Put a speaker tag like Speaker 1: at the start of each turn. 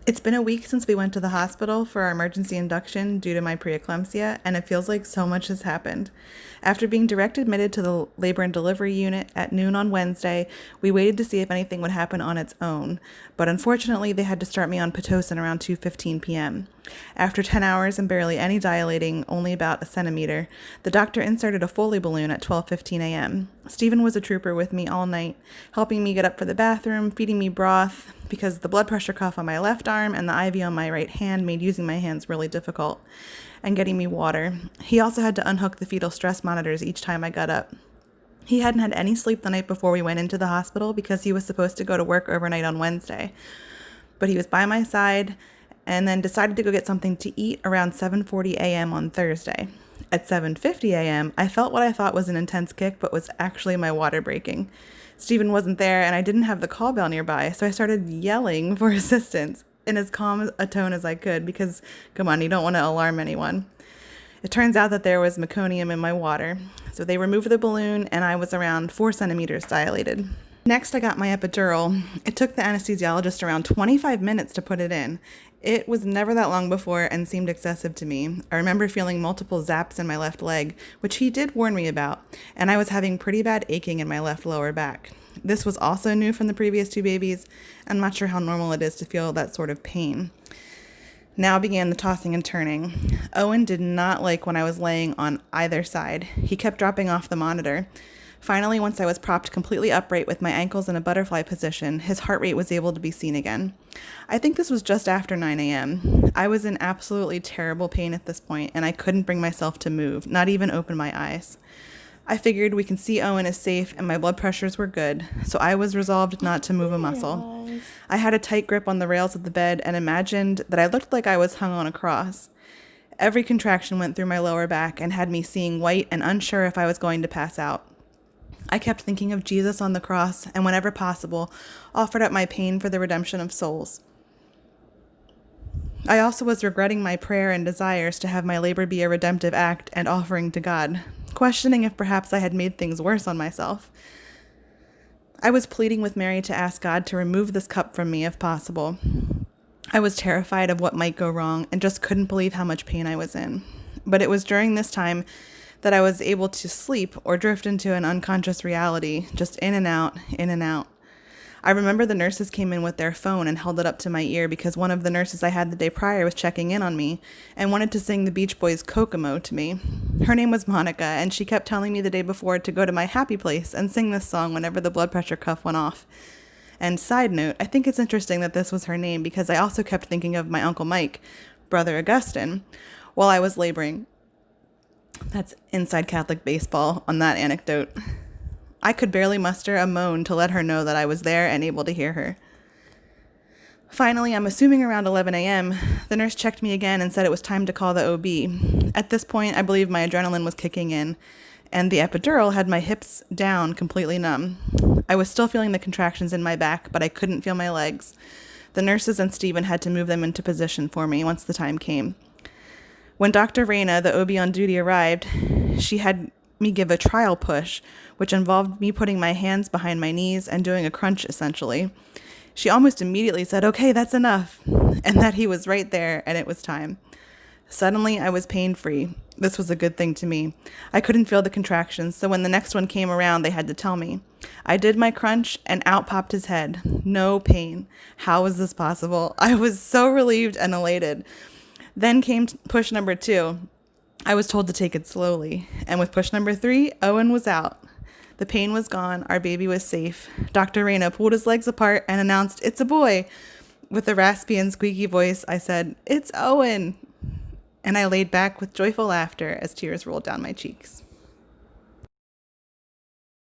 Speaker 1: It's been a week since we went to the hospital for our emergency induction due to my preeclampsia, and it feels like so much has happened. After being direct admitted to the labor and delivery unit at noon on Wednesday, we waited to see if anything would happen on its own, but unfortunately they had to start me on Pitocin around 2:15 p.m. After 10 hours and barely any dilating, only about a centimeter, the doctor inserted a Foley balloon at 12:15 a.m. Stephen was a trooper with me all night, helping me get up for the bathroom, feeding me broth, because the blood pressure cuff on my left arm and the IV on my right hand made using my hands really difficult, and getting me water. He also had to unhook the fetal stress monitors each time I got up. He hadn't had any sleep the night before we went into the hospital because he was supposed to go to work overnight on Wednesday. But he was by my side and then decided to go get something to eat around 7:40 a.m. on Thursday. At 7:50 a.m., I felt what I thought was an intense kick, but was actually my water breaking. Stephen wasn't there, and I didn't have the call bell nearby, so I started yelling for assistance in as calm a tone as I could because, come on, you don't want to alarm anyone. It turns out that there was meconium in my water, so they removed the balloon, and I was around 4 centimeters dilated. Next, I got my epidural. It took the anesthesiologist around 25 minutes to put it in. It was never that long before and seemed excessive to me. I remember feeling multiple zaps in my left leg, which he did warn me about, and I was having pretty bad aching in my left lower back. This was also new from the previous 2 babies. I'm not sure how normal it is to feel that sort of pain. Now began the tossing and turning. Owen did not like when I was laying on either side. He kept dropping off the monitor. Finally, once I was propped completely upright with my ankles in a butterfly position, his heart rate was able to be seen again. I think this was just after 9 a.m. I was in absolutely terrible pain at this point, and I couldn't bring myself to move, not even open my eyes. I figured we can see Owen is safe and my blood pressures were good, so I was resolved not to move a muscle. I had a tight grip on the rails of the bed and imagined that I looked like I was hung on a cross. Every contraction went through my lower back and had me seeing white and unsure if I was going to pass out. I kept thinking of Jesus on the cross and whenever possible, offered up my pain for the redemption of souls. I also was regretting my prayer and desires to have my labor be a redemptive act and offering to God, questioning if perhaps I had made things worse on myself. I was pleading with Mary to ask God to remove this cup from me if possible. I was terrified of what might go wrong and just couldn't believe how much pain I was in. But it was during this time that I was able to sleep or drift into an unconscious reality, just in and out, in and out. I remember the nurses came in with their phone and held it up to my ear because one of the nurses I had the day prior was checking in on me and wanted to sing the Beach Boys' Kokomo to me. Her name was Monica, and she kept telling me the day before to go to my happy place and sing this song whenever the blood pressure cuff went off. And side note, I think it's interesting that this was her name because I also kept thinking of my Uncle Mike, Brother Augustine, while I was laboring. That's inside Catholic baseball on that anecdote. I could barely muster a moan to let her know that I was there and able to hear her. Finally, I'm assuming around 11 a.m., the nurse checked me again and said it was time to call the OB. At this point, I believe my adrenaline was kicking in, and the epidural had my hips down completely numb. I was still feeling the contractions in my back, but I couldn't feel my legs. The nurses and Stephen had to move them into position for me once the time came. When Dr. Reyna, the OB on duty, arrived, she had me give a trial push, which involved me putting my hands behind my knees and doing a crunch, essentially. She almost immediately said, "Okay, that's enough," and that he was right there and it was time. Suddenly, I was pain-free. This was a good thing to me. I couldn't feel the contractions, so when the next one came around, they had to tell me. I did my crunch, and out popped his head. No pain. How was this possible? I was so relieved and elated. Then came push number 2. I was told to take it slowly, and with push number 3, Owen was out. The pain was gone. Our baby was safe. Dr. Reyna pulled his legs apart and announced, "It's a boy." With a raspy and squeaky voice, I said, "It's Owen." And I laid back with joyful laughter as tears rolled down my cheeks.